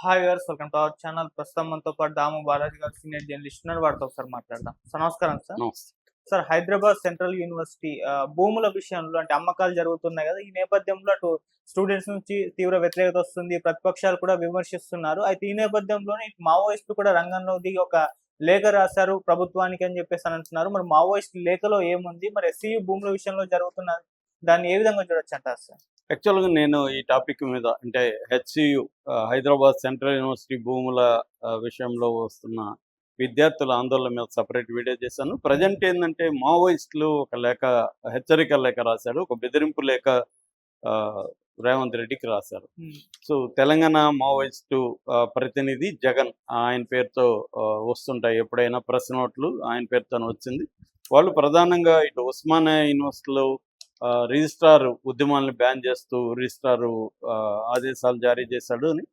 Hi viewers, welcome to our channel. ప్రస్తుతం మనతో పాటు దాము బాలాజీ గారు సీనియర్ జర్నలిస్ట్ ఉన్నారు. వారితో ఒకసారి మాట్లాడదాం. సార్ నమస్కారం సార్. నమస్తే. సార్, హైదరాబాద్ సెంట్రల్ యూనివర్సిటీ భూముల విషయంలో అంటే అమ్మకాలు జరుగుతున్నాయి కదా. ఈ నేపథ్యంలో అటు స్టూడెంట్స్ నుంచి తీవ్ర వ్యతిరేకత వస్తుంది. ప్రతిపక్షాలు కూడా విమర్శిస్తున్నారు. అయితే ఈ నేపథ్యంలోనే ఇటు మావోయిస్టులు కూడా రంగంలో దిగి ఒక లేఖ రాశారు ప్రభుత్వానికి అని చెప్పేసి అని అంటున్నారు. మరి మావోయిస్టు లేఖలో ఏముంది? మరి ఎస్సీయూ భూముల విషయంలో జరుగుతున్న దాన్ని ఏ విధంగా చూడొచ్చు అంటారు సార్? యాక్చువల్‌గా నేను ఈ టాపిక్ మీద అంటే హెచ్‌సియు హైదరాబాద్ సెంట్రల్ యూనివర్సిటీ భూముల విషయంలో వస్తున్న విద్యార్థుల ఆందోళన మీద సెపరేట్ వీడియో చేశాను. ప్రెజెంట్ ఏందంటే మావోయిస్టులు ఒక లేఖ, హెచ్చరిక లేఖ రాశారు. ఒక బెదిరింపు లేఖ ఆహ్, రేవంత్ రెడ్డికి రాశారు. సో తెలంగాణ మావోయిస్టు ప్రతినిధి జగన్ ఆయన పేరుతో వస్తుంటాయి ఎప్పుడైనా ప్రెస్ నోట్లు ఆయన పేరుతోనే వచ్చింది. వాళ్ళు ప్రధానంగా ఇటు ఉస్మానియా యూనివర్సిటీలో రిజిస్ట్రార్ ఉద్యమాలను బ్యాన్ చేస్తూ రిజిస్ట్రారు ఆదేశాలు జారీ చేశాడు అని,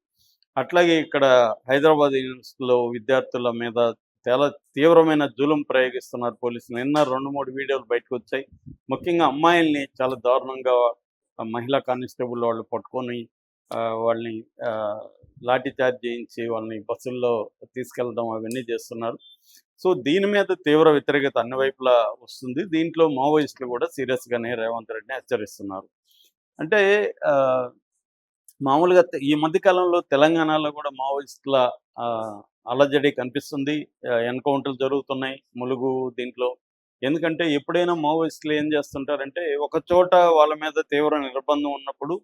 అట్లాగే ఇక్కడ హైదరాబాద్ యూనివర్సిటీలో విద్యార్థుల మీద చాలా తీవ్రమైన జులుం ప్రయోగిస్తున్నారు పోలీసులు. నిన్న 2-3 వీడియోలు బయటకు వచ్చాయి. ముఖ్యంగా అమ్మాయిల్ని చాలా దారుణంగా మహిళా కానిస్టేబుల్ వాళ్ళు పట్టుకొని వాళ్ళని లాఠీ చార్జ్ చేయించి వాళ్ళని బస్సుల్లో తీసుకెళ్ళడం అవన్నీ చేస్తున్నారు. సో దీని మీద తీవ్ర వ్యతిరేకత అన్ని వైపులా వస్తుంది. దీంట్లో మావోయిస్టులు కూడా సీరియస్గానే రేవంత్ రెడ్డిని హెచ్చరిస్తున్నారు. అంటే మామూలుగా ఈ మధ్య కాలంలో తెలంగాణలో కూడా మావోయిస్టుల అలజడి కనిపిస్తుంది. ఎన్కౌంటర్లు జరుగుతున్నాయి ములుగు దీంట్లో. ఎందుకంటే ఎప్పుడైనా మావోయిస్టులు ఏం చేస్తుంటారంటే ఒక చోట వాళ్ళ మీద తీవ్ర నిర్బంధం ఉన్నప్పుడు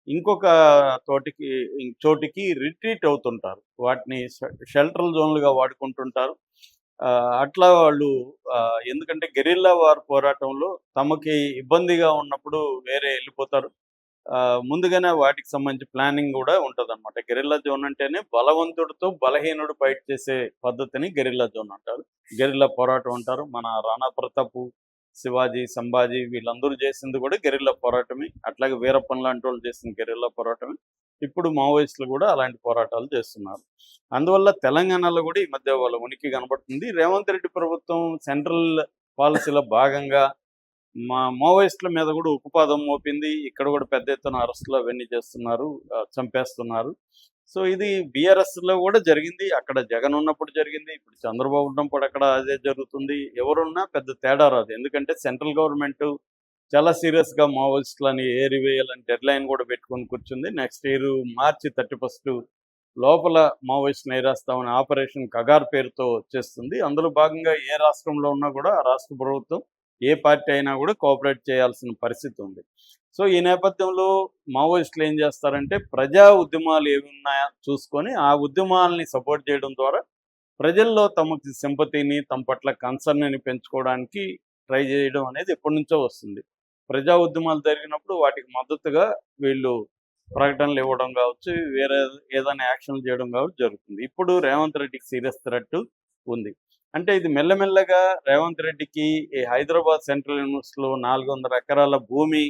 ఇంకొక చోటికి రిట్రీట్ అవుతుంటారు. వాటిని షెల్టర్ జోన్లుగా వాడుకుంటుంటారు. అట్లా వాళ్ళు ఎందుకంటే గెరిల్లా వార్ పోరాటంలో తమకి ఇబ్బందిగా ఉన్నప్పుడు వేరే వెళ్ళిపోతారు. ముందుగానే వాటికి సంబంధించి ప్లానింగ్ కూడా ఉంటుందన్నమాట. గెరిల్లా జోన్ అంటేనే బలవంతుడితో బలహీనుడు ఫైట్ చేసే పద్ధతిని గెరిల్లా జోన్ అంటారు. గెరిల్లా పోరాటం అంటారు. మన రాణా ప్రతాపు, శివాజీ, సంభాజీ వీళ్ళందరూ చేసింది కూడా గెరిల్లా పోరాటమే. అట్లాగే వీరప్పన్ లాంటి వాళ్ళు చేసిన గెరిల్లా పోరాటమే. ఇప్పుడు మావోయిస్టులు కూడా అలాంటి పోరాటాలు చేస్తున్నారు. అందువల్ల తెలంగాణలో కూడా ఈ మధ్య వాళ్ళ ఉనికి కనబడుతుంది. రేవంత్ రెడ్డి ప్రభుత్వం సెంట్రల్ పాలసీలో భాగంగా మావోయిస్టుల మీద కూడా ఉక్కుపాదం మోపింది. ఇక్కడ కూడా పెద్ద ఎత్తున అరెస్టులు అవన్నీ చేస్తున్నారు, చంపేస్తున్నారు. సో ఇది బీఆర్ఎస్లో కూడా జరిగింది. అక్కడ జగన్ ఉన్నప్పుడు జరిగింది, ఇప్పుడు చంద్రబాబు ఉన్నప్పుడు అక్కడ అదే జరుగుతుంది. ఎవరున్నా పెద్ద తేడా రాదు. ఎందుకంటే సెంట్రల్ గవర్నమెంట్ చాలా సీరియస్గా మావోయిస్టులని ఏరివేయాలని డెడ్ లైన్ కూడా పెట్టుకొని కూర్చుంది. నెక్స్ట్ ఇయర్ మార్చి 31 లోపల మావోయిస్టులను ఏరేస్తామని ఆపరేషన్ కగార్ పేరుతో చేస్తుంది. అందులో భాగంగా ఏ రాష్ట్రంలో ఉన్నా కూడా ఆ రాష్ట్ర ప్రభుత్వం ఏ పార్టీ అయినా కూడా కోఆపరేట్ చేయాల్సిన పరిస్థితి ఉంది. సో ఈ నేపథ్యంలో మావోయిస్టులు ఏం చేస్తారంటే ప్రజా ఉద్యమాలు ఏమి ఉన్నాయో చూసుకొని ఆ ఉద్యమాలని సపోర్ట్ చేయడం ద్వారా ప్రజల్లో తమకి సింపతిని, తమ పట్ల కన్సర్న్ని పెంచుకోవడానికి ట్రై చేయడం అనేది ఎప్పటి నుంచో వస్తుంది. ప్రజా ఉద్యమాలు జరిగినప్పుడు వాటికి మద్దతుగా వీళ్ళు ప్రకటనలు ఇవ్వడం కావచ్చు, వేరే ఏదైనా యాక్షన్లు చేయడం కావచ్చు జరుగుతుంది. ఇప్పుడు రేవంత్ రెడ్డికి సీరియస్ థ్రెట్ ఉంది. అంటే ఇది మెల్లమెల్లగా రేవంత్ రెడ్డికి ఈ హైదరాబాద్ సెంట్రల్ యూనివర్సిటీలో 400 ఎకరాల భూమి,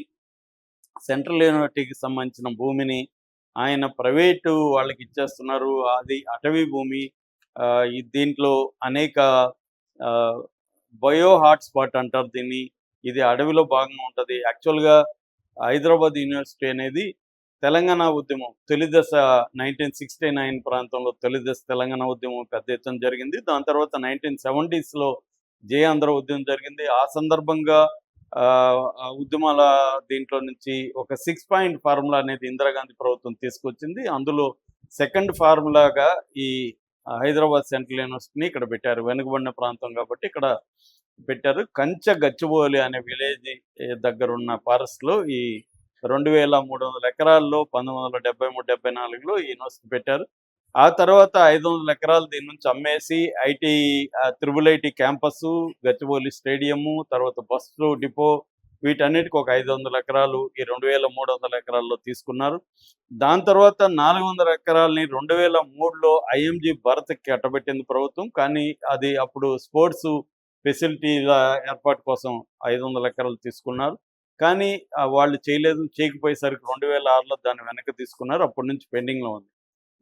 సెంట్రల్ యూనివర్సిటీకి సంబంధించిన భూమిని ఆయన ప్రైవేటు వాళ్ళకి ఇచ్చేస్తున్నారు. అది అటవీ భూమి. దీంట్లో అనేక బయో హాట్స్పాట్ అంటారు దీన్ని. ఇది అడవిలో భాగంగా ఉంటుంది. యాక్చువల్గా హైదరాబాద్ యూనివర్సిటీ అనేది తెలంగాణ ఉద్యమం తొలి దశ 1969 ప్రాంతంలో తొలి దశ తెలంగాణ ఉద్యమం పెద్ద ఎత్తున జరిగింది. దాని తర్వాత 1970sలో జయాంధ్ర ఉద్యమం జరిగింది. ఆ సందర్భంగా ఉద్యమాల దీంట్లో నుంచి ఒక 6 పాయింట్ ఫార్ములా అనేది ఇందిరాగాంధీ ప్రభుత్వం తీసుకొచ్చింది. అందులో సెకండ్ ఫార్ములాగా ఈ హైదరాబాద్ సెంట్రల్ యూనివర్సిటీని ఇక్కడ పెట్టారు. వెనుకబడిన ప్రాంతం కాబట్టి ఇక్కడ పెట్టారు. కంచె గచ్చిబౌలి అనే విలేజ్ దగ్గరున్న ఫారెస్ట్లో ఈ 2300 ఎకరాల్లో 1973-74లో ఈ యూనివర్సిటీ పెట్టారు. ఆ తర్వాత 500 ఎకరాలు దీని నుంచి అమ్మేసి IT triple IT campus, Gachibowli stadium, తర్వాత బస్సు డిపో వీటన్నిటికి ఒక 500 ఎకరాలు ఈ 2300 ఎకరాల్లో తీసుకున్నారు. దాని తర్వాత 400 ఎకరాలని 2003లో ఐఎంజీ భారత్కి కట్టబెట్టింది ప్రభుత్వం. కానీ అది అప్పుడు స్పోర్ట్స్ ఫెసిలిటీల ఏర్పాటు కోసం 500 ఎకరాలు తీసుకున్నారు. కానీ వాళ్ళు చేయకపోయేసరికి 2006లో దాన్ని వెనక్కి తీసుకున్నారు. అప్పటి నుంచి పెండింగ్లో ఉంది.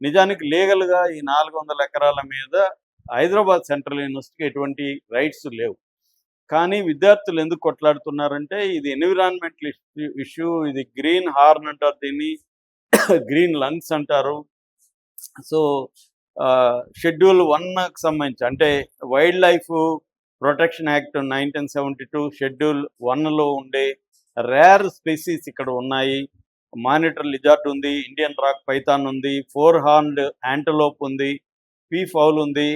నిజానికి లీగల్గా ఈ 400 ఎకరాల మీద హైదరాబాద్ సెంట్రల్ యూనివర్సిటీకి ఎటువంటి రైట్స్ లేవు. కానీ విద్యార్థులు ఎందుకు కొట్లాడుతున్నారంటే ఇది ఎన్విరాన్మెంటల్ ఇష్యూ, ఇది గ్రీన్ హార్న్ అంటారు దీన్ని, గ్రీన్ లంగ్స్ అంటారు. సో షెడ్యూల్ 1కి సంబంధించి అంటే wild life protection act 1972 schedule 1లో ఉండే రేర్ స్పీసీస్ ఇక్కడ ఉన్నాయి. మానిటర్ లిజార్డ్ ఉంది, ఇండియన్ రాక్ పైథాన్ ఉంది, 4 హార్న్డ్ యాంటలోప్ ఉంది, పీ ఫౌల్ ఉంది,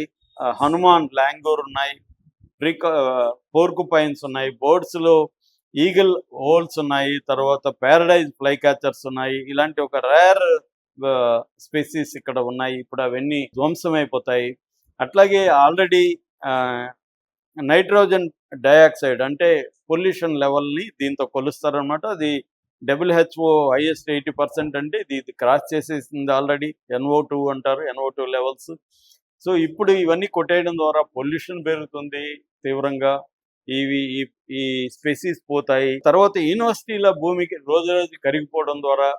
హనుమాన్ లాంగూర్ ఉన్నాయి, పోర్కుపైన్స్ ఉన్నాయి, బర్డ్స్లో ఈగిల్ హోల్స్ ఉన్నాయి, తర్వాత ప్యారడైజ్ ఫ్లై క్యాచర్స్ ఉన్నాయి. ఇలాంటి ఒక రేర్ స్పీసీస్ ఇక్కడ ఉన్నాయి. ఇప్పుడు అవన్నీ ధ్వంసమైపోతాయి. అట్లాగే ఆల్రెడీ నైట్రోజన్ డయాక్సైడ్ అంటే పొల్యూషన్ లెవెల్ని దీంతో కొలుస్తారనమాట. అది WHO హైయెస్ట్ 80% అంటే ఇది క్రాస్ చేసేసింది ఆల్రెడీ. NO2 అంటారు, NO2 లెవెల్స్. సో ఇప్పుడు ఇవన్నీ కొట్టేయడం ద్వారా పొల్యూషన్ పెరుగుతుంది తీవ్రంగా. ఈ స్పెసీస్ పోతాయి. తర్వాత యూనివర్సిటీల భూమికి రోజు రోజు కరిగిపోవడం ద్వారా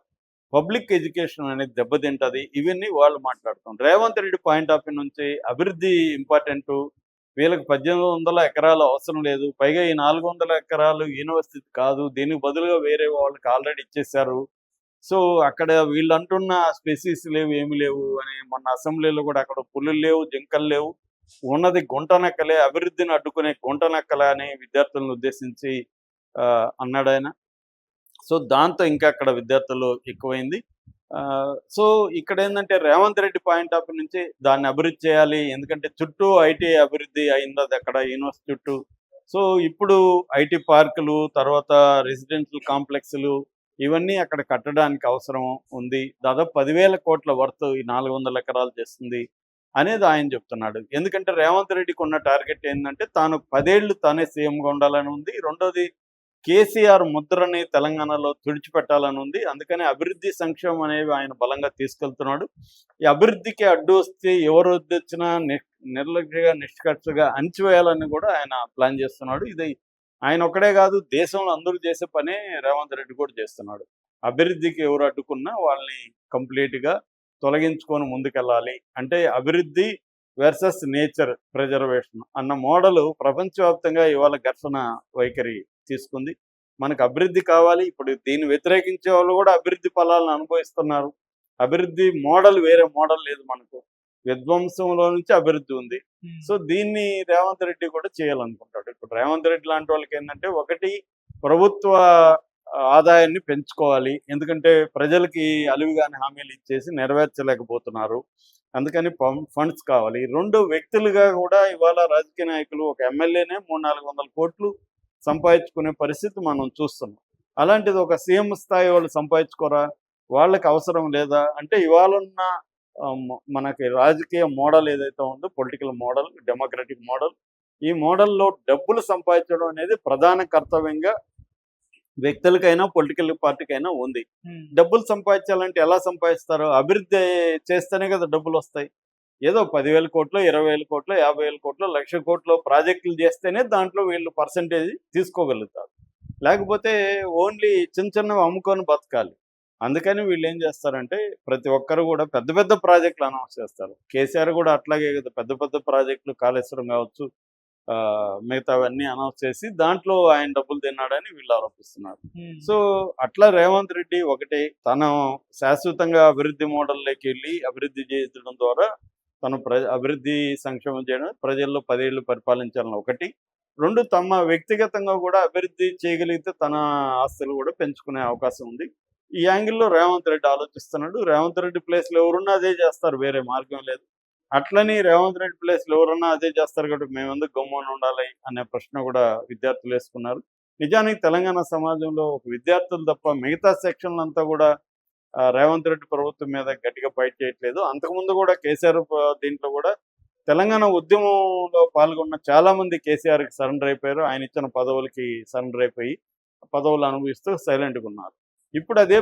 పబ్లిక్ ఎడ్యుకేషన్ అనేది దెబ్బతింటది. ఇవన్నీ వాళ్ళు మాట్లాడుతున్నారు. Revanth Reddy point of view నుంచి అభివృద్ధి ఇంపార్టెంట్, వీళ్ళకి 1800 ఎకరాలు అవసరం లేదు, పైగా ఈ 400 ఎకరాలు యూనివర్సిటీ కాదు, దీనికి బదులుగా వేరే వాళ్ళకి ఆల్రెడీ ఇచ్చేశారు. సో అక్కడ వీళ్ళు అంటున్న స్పెసీస్ లేవు, ఏమి లేవు అని మొన్న అసెంబ్లీలో కూడా అక్కడ పులులు లేవు, జింకలు లేవు, ఉన్నది గుంట నక్కలే, అభివృద్ధిని అడ్డుకునే గుంట నక్కలే అని విద్యార్థులను ఉద్దేశించి అన్నాడు ఆయన. సో దాంతో ఇంకా అక్కడ విద్యార్థులు ఎక్కువైంది. సో ఇక్కడ ఏంటంటే రేవంత్ రెడ్డి పాయింట్ ఆఫ్ నుంచి దాన్ని అభివృద్ధి చేయాలి, ఎందుకంటే చుట్టూ ఐటీ అభివృద్ధి అయింది అది అక్కడ యూనివర్సిటీ చుట్టూ. సో ఇప్పుడు ఐటీ పార్కులు, తర్వాత రెసిడెన్షియల్ కాంప్లెక్స్లు ఇవన్నీ అక్కడ కట్టడానికి అవసరం ఉంది. దాదాపు 10,000 కోట్ల వర్త్ ఈ 400 ఎకరాలు చేస్తుంది అనేది ఆయన చెప్తున్నాడు. ఎందుకంటే రేవంత్ రెడ్డికి ఉన్న టార్గెట్ ఏంటంటే తాను 10 ఏళ్ళు తానే సీఎంగా ఉండాలని ఉంది. రెండోది కేసీఆర్ ముద్రని తెలంగాణలో తుడిచిపెట్టాలని ఉంది. అందుకని అభివృద్ధి సంక్షేమం అనేవి ఆయన బలంగా తీసుకెళ్తున్నాడు. ఈ అభివృద్ధికి అడ్డు వస్తే ఎవరు వచ్చినా నిర్లక్ష్యంగా నిష్కర్షగా అణిచివేయాలని కూడా ఆయన ప్లాన్ చేస్తున్నాడు. ఇది ఆయన ఒక్కడే కాదు, దేశంలో అందరూ చేసే పనే రేవంత్ రెడ్డి కూడా చేస్తున్నాడు. అభివృద్ధికి ఎవరు అడ్డుకున్నా వాళ్ళని కంప్లీట్గా తొలగించుకొని ముందుకెళ్ళాలి. అంటే అభివృద్ధి వర్సెస్ నేచర్ ప్రిజర్వేషన్ అన్న మోడల్ ప్రపంచవ్యాప్తంగా ఇవాళ ఘర్షణ వైఖరి తీసుకుంది. మనకు అభివృద్ధి కావాలి. ఇప్పుడు దీన్ని వ్యతిరేకించే వాళ్ళు కూడా అభివృద్ధి ఫలాలను అనుభవిస్తున్నారు. అభివృద్ధి మోడల్ వేరే మోడల్ లేదు మనకు, విధ్వంసంలో నుంచి అభివృద్ధి ఉంది. సో దీన్ని రేవంత్ రెడ్డి కూడా చేయాలనుకుంటాడు. ఇప్పుడు రేవంత్ రెడ్డి లాంటి వాళ్ళకి ఏంటంటే ఒకటి ప్రభుత్వ ఆదాయాన్ని పెంచుకోవాలి, ఎందుకంటే ప్రజలకి అలివిగాని హామీలు ఇచ్చేసి నెరవేర్చలేకపోతున్నారు, అందుకని ఫండ్స్ కావాలి. రెండు వ్యక్తులుగా కూడా ఇవాళ రాజకీయ నాయకులు ఒక ఎమ్మెల్యేనే 300-400 కోట్లు సంపాదించుకునే పరిస్థితి మనం చూస్తున్నాం. అలాంటిది ఒక సీఎం స్థాయి వాళ్ళు సంపాదించుకోరా, వాళ్ళకి అవసరం లేదా అంటే ఇవాళ ఉన్న మనకి రాజకీయ మోడల్ ఏదైతే ఉందో, పొలిటికల్ మోడల్, డెమోక్రటిక్ మోడల్, ఈ మోడల్లో డబ్బులు సంపాదించడం అనేది ప్రధాన కర్తవ్యంగా వ్యక్తులకైనా పొలిటికల్ పార్టీకైనా ఉంది. డబ్బులు సంపాదించాలంటే ఎలా సంపాదిస్తారు? అభివృద్ధి చేస్తేనే కదా డబ్బులు వస్తాయి. ఏదో 10,000 కోట్లు, 20,000 కోట్లు, 50,000 కోట్లు, 1,00,000 కోట్లు ప్రాజెక్టులు చేస్తేనే దాంట్లో వీళ్ళు పర్సంటేజ్ తీసుకోగలుగుతారు. లేకపోతే ఓన్లీ చిన్న చిన్నవి అమ్ముకొని బతకాలి. అందుకని వీళ్ళు ఏం చేస్తారంటే ప్రతి ఒక్కరు కూడా పెద్ద పెద్ద ప్రాజెక్టులు అనౌన్స్ చేస్తారు. కేసీఆర్ కూడా అట్లాగే కదా, పెద్ద పెద్ద ప్రాజెక్టులు, కాళేశ్వరం కావచ్చు, మిగతావన్నీ అనౌన్స్ చేసి దాంట్లో ఆయన డబ్బులు తిన్నాడని వీళ్ళు ఆరోపిస్తున్నారు. సో అట్లా రేవంత్ రెడ్డి ఒకటి తను శాశ్వతంగా అభివృద్ధి మోడల్లోకి వెళ్ళి అభివృద్ధి చేయడం ద్వారా తను అభివృద్ధి సంక్షేమం చేయడం, ప్రజల్లో 10 ఏళ్ళు పరిపాలించాలని ఒకటి. రెండు, తమ వ్యక్తిగతంగా కూడా అభివృద్ధి చేయగలిగితే తన ఆస్తులు కూడా పెంచుకునే అవకాశం ఉంది. ఈ యాంగిల్లో రేవంత్ రెడ్డి ఆలోచిస్తున్నాడు. రేవంత్ రెడ్డి ప్లేస్లో ఎవరున్నా అదే చేస్తారు, వేరే మార్గం లేదు. అట్లని రేవంత్ రెడ్డి ప్లేస్లో ఎవరన్నా అదే చేస్తారు కాబట్టి మేమెందుకు గమ్మున ఉండాలి అనే ప్రశ్న కూడా విద్యార్థులు వేసుకున్నారు. నిజానికి తెలంగాణ సమాజంలో ఒక విద్యార్థులు తప్ప మిగతా సెక్షన్లంతా కూడా రేవంత్ రెడ్డి ప్రభుత్వం మీద గట్టిగా ఫైట్ చేయట్లేదు. అంతకుముందు కూడా కేసీఆర్ దీంట్లో కూడా తెలంగాణ ఉద్యమంలో పాల్గొన్న చాలామంది కేసీఆర్కి సరెండర్ అయిపోయారు. ఆయన ఇచ్చిన పదవులకి సరెండర్ అయిపోయి పదవులు అనుభవిస్తూ సైలెంట్గా ఉన్నారు. ఇప్పుడు అదే